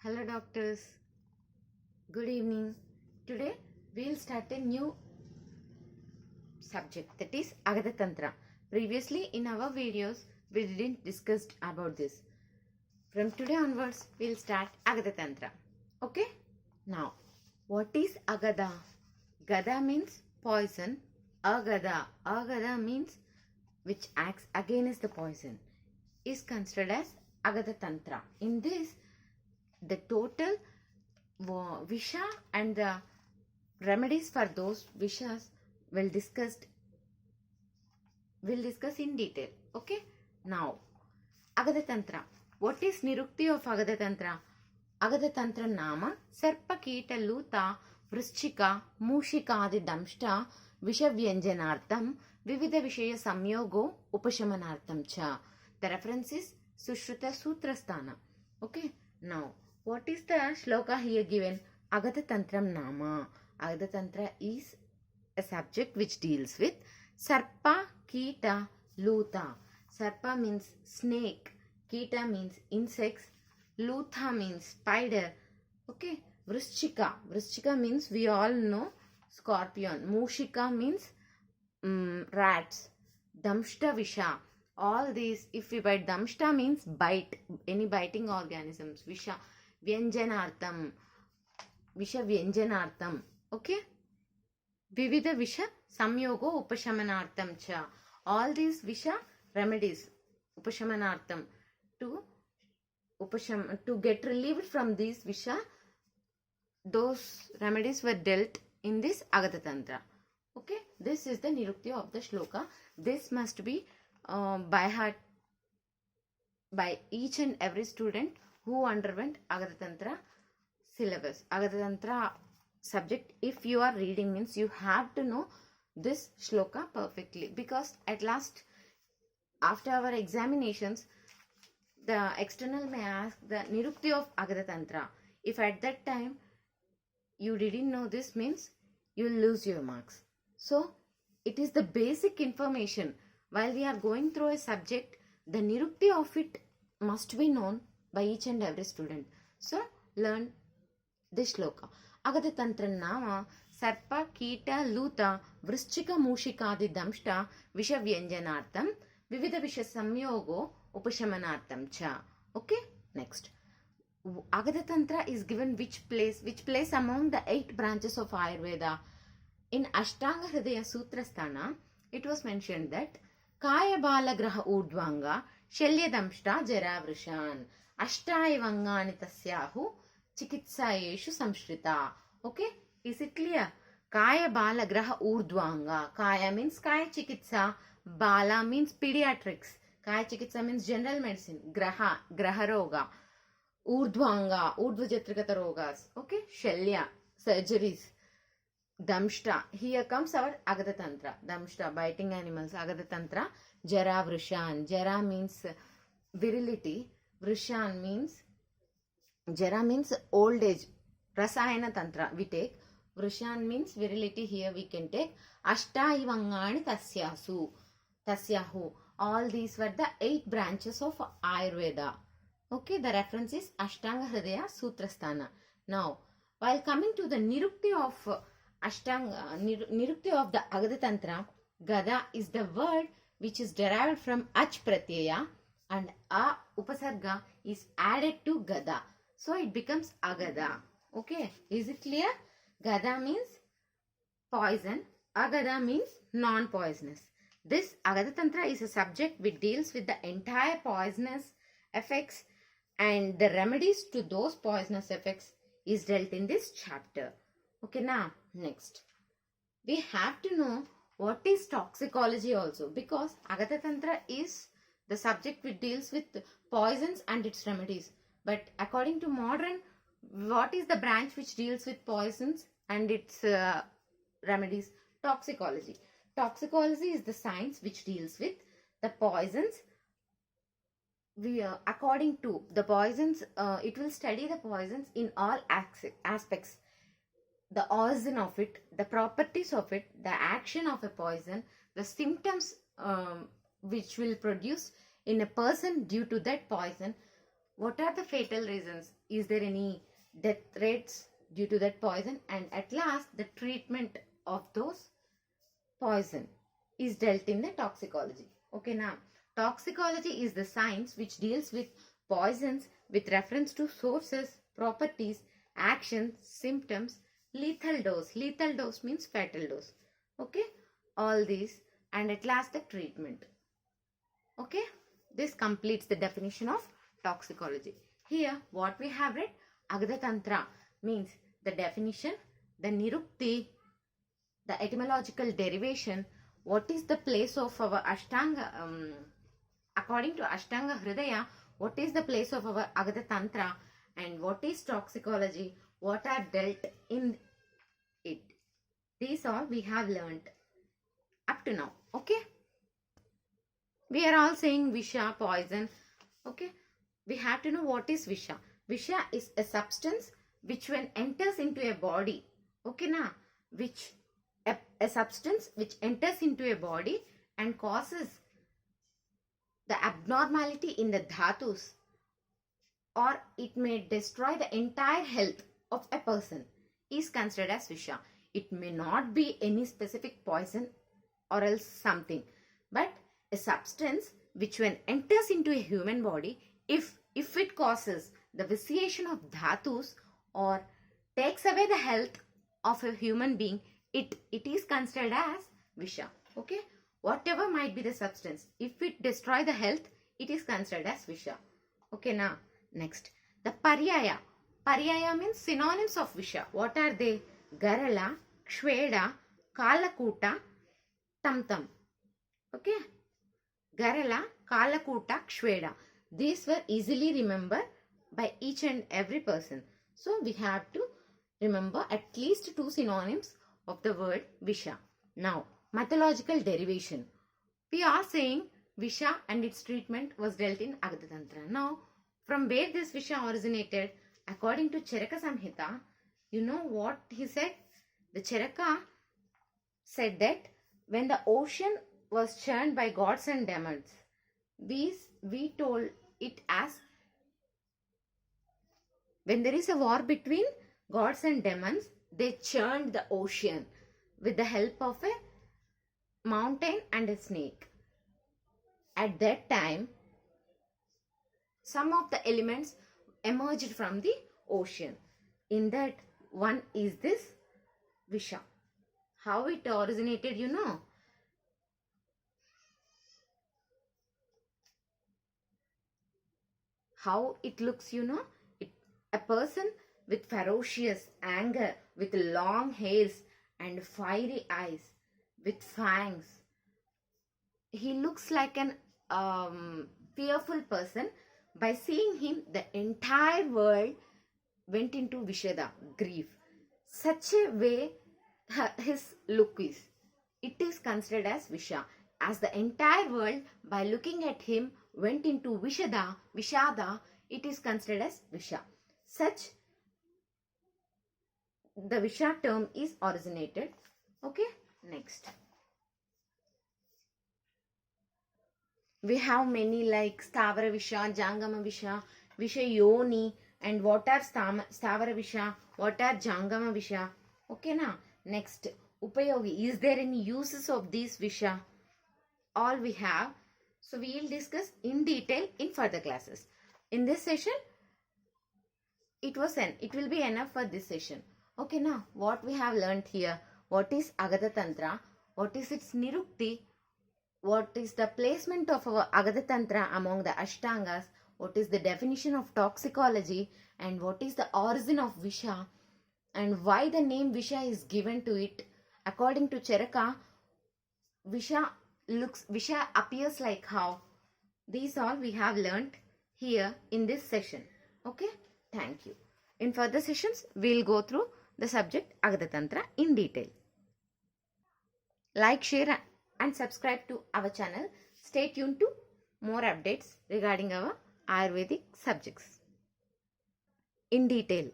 Hello doctors, good evening. Today we will start a new subject, that is Agadha Tantra. Previously in our videos we didn't discuss about this. From today onwards we will start Agadha Tantra. Okay? Now, what is Agadha? Gada means poison. Agada means which acts against the poison, is considered as Agadha Tantra. In this, the total visha and the remedies for those vishas will discuss in detail. Okay? Now, Agadha Tantra. What is Nirukti of Agadha Tantra? Agadha Tantra Nama Sarpa Kita Luta Vrishchika Mushikadi Damshta Vishavyanjanartham Vividha Vishaya Samyogo Upashamanartham Cha. The reference is Sushruta Sutrasthana. Okay? Now, what is the shloka here given? Agadha Tantram Nama. Agadha Tantra is a subject which deals with Sarpa, Kita, Luta. Sarpa means snake. Kita means insects. Luta means spider. Okay. Vrishchika. Vrishchika means we all know scorpion. Mushika means rats. Damshta Visha. All these, if we bite, Damshta means bite. Any biting organisms. Visha. Vyanjanartham. Visha Vyanjanartham. Okay. Vividha Visha Samyogo Upashamanartham Cha. All these Visha remedies. Upashamanartham. To get relieved from these Visha, those remedies were dealt in this Agadha Tantra. Okay. This is the Nirukti of the shloka. This must be by heart by each and every student who underwent Agadha Tantra syllabus. Agadha Tantra subject, if you are reading, means you have to know this shloka perfectly, because at last, after our examinations, the external may ask the Nirukti of Agadha Tantra. If at that time you didn't know this, means you will lose your marks. So it is the basic information. While we are going through a subject, the Nirukti of it must be known by each and every student. So learn this shloka. Agadha Tantra Nama Sarpa Kita Luta Vrishchika Mushikadi Damshta Visha Vyanjanartham Vividha Visha Samyogo Upashamanartham Cha. Okay? Next. Agadha Tantra is given which place among the 8 branches of Ayurveda. In Ashtanga Hridaya Sutrasthana, it was mentioned that Kaya Bala Graha Urdvanga Shalya Damshta Jaravrishan Ashtai Vangani Tasyahu Chikitsayeshu Samshrita. Okay? Is it clear? Kaya Bala Graha Urdvanga. Kaya means Kaya Chikitsa. Bala means pediatrics. Kaya Chikitsa means general medicine. Graha Roga. Urdvanga, Urdhvajatrigata Rogas. Okay? Shalya, surgeries. Damshta. Here comes our Agadha Tantra. Damshta, biting animals. Agadha Tantra. Jara Vrishan. Jara means virility. Vrishan means, Jara means old age. Rasayana Tantra we take. Vrishan means virility. Here we can take Ashtai Vangani Tasyahu. All these were the 8 branches of Ayurveda. Okay, the reference is Ashtanga Hridaya Sutrasthana. Now, while coming to the Nirukti of Nirukti of the Agadha Tantra, Gada is the word which is derived from Ach Pratyaya, and A Upasarga is added to Gada. So it becomes Agada. Okay, is it clear? Gada means poison. Agada means non-poisonous. This Agadha Tantra is a subject which deals with the entire poisonous effects, and the remedies to those poisonous effects is dealt in this chapter. Okay, now next we have to know what is toxicology also, because Agadha Tantra is the subject which deals with poisons and its remedies. But according to modern, what is the branch which deals with poisons and its remedies? Toxicology. Toxicology is the science which deals with the poisons. According to the poisons, it will study the poisons in all aspects. The origin of it, the properties of it, the action of a poison, the symptoms which will produce in a person due to that poison, What are the fatal reasons? Is there any death rates due to that poison? And at last, the treatment of those poison is dealt in the toxicology. Okay, now toxicology is the science which deals with poisons with reference to sources, properties, actions, symptoms, lethal dose. Lethal dose means fatal dose. Okay, all these, and at last the treatment. Okay, this completes the definition of toxicology. Here, what we have read, Agada Tantra means the definition, the Nirukti, the etymological derivation, what is the place of our Ashtanga, according to Ashtanga Hridaya, what is the place of our Agada Tantra, and what is toxicology, what are dealt in it. These all we have learned up to now. Okay, we are all saying Visha, poison. Okay, we have to know what is Visha. Visha is a substance which when enters into a body, okay na, which a substance which enters into a body and causes the abnormality in the dhatus, or it may destroy the entire health of a person, is considered as Visha. It may not be any specific poison or else something, but a substance which when enters into a human body, if it causes the vitiation of dhatus or takes away the health of a human being, it is considered as Visha. Okay, whatever might be the substance, if it destroy the health, it is considered as Visha. Okay, now next, the Paryaya. Paryaya means synonyms of Visha. What are they? Garala, Kshveda, Kalakuta, Tamtam. Okay, Garala, Kalakuta, Kshveda. These were easily remembered by each and every person. So we have to remember at least 2 synonyms of the word Visha. Now, mythological derivation. We are saying Visha and its treatment was dealt in Agada Tantra. Now, from where this Visha originated? According to Charaka Samhita, you know what he said? The Charaka said that when the ocean was churned by gods and demons, we told it as when there is a war between gods and demons, they churned the ocean with the help of a mountain and a snake. At that time, some of the elements emerged from the ocean. In that, one is this Visha. How it originated, you know? How it looks, you know? A person with ferocious anger, with long hairs and fiery eyes, with fangs. He looks like an fearful person. By seeing him, the entire world went into Vishada, grief. Such a way his look is. It is considered as Visha. As the entire world, by looking at him, went into Vishada, it is considered as Visha. Such the Visha term is originated. Okay, next. We have many like Stavara Visha, Jangama Visha, Visha Yoni, and what are Stavara Visha, what are Jangama Visha. Okay, now next, Upayogi. Is there any uses of these Visha? All we have. So we will discuss in detail in further classes. In this session, it will be enough for this session. Okay, now what we have learned here. What is Agada Tantra? What is its Nirukti? What is the placement of our Agada Tantra among the Ashtangas? What is the definition of toxicology? And what is the origin of Visha? And why the name Visha is given to it? According to Charaka, Visha appears like how? These all we have learnt here in this session. Okay, thank you. In further sessions, we will go through the subject Agada Tantra in detail. Like, share and subscribe to our channel. Stay tuned to more updates regarding our Ayurvedic subjects in detail.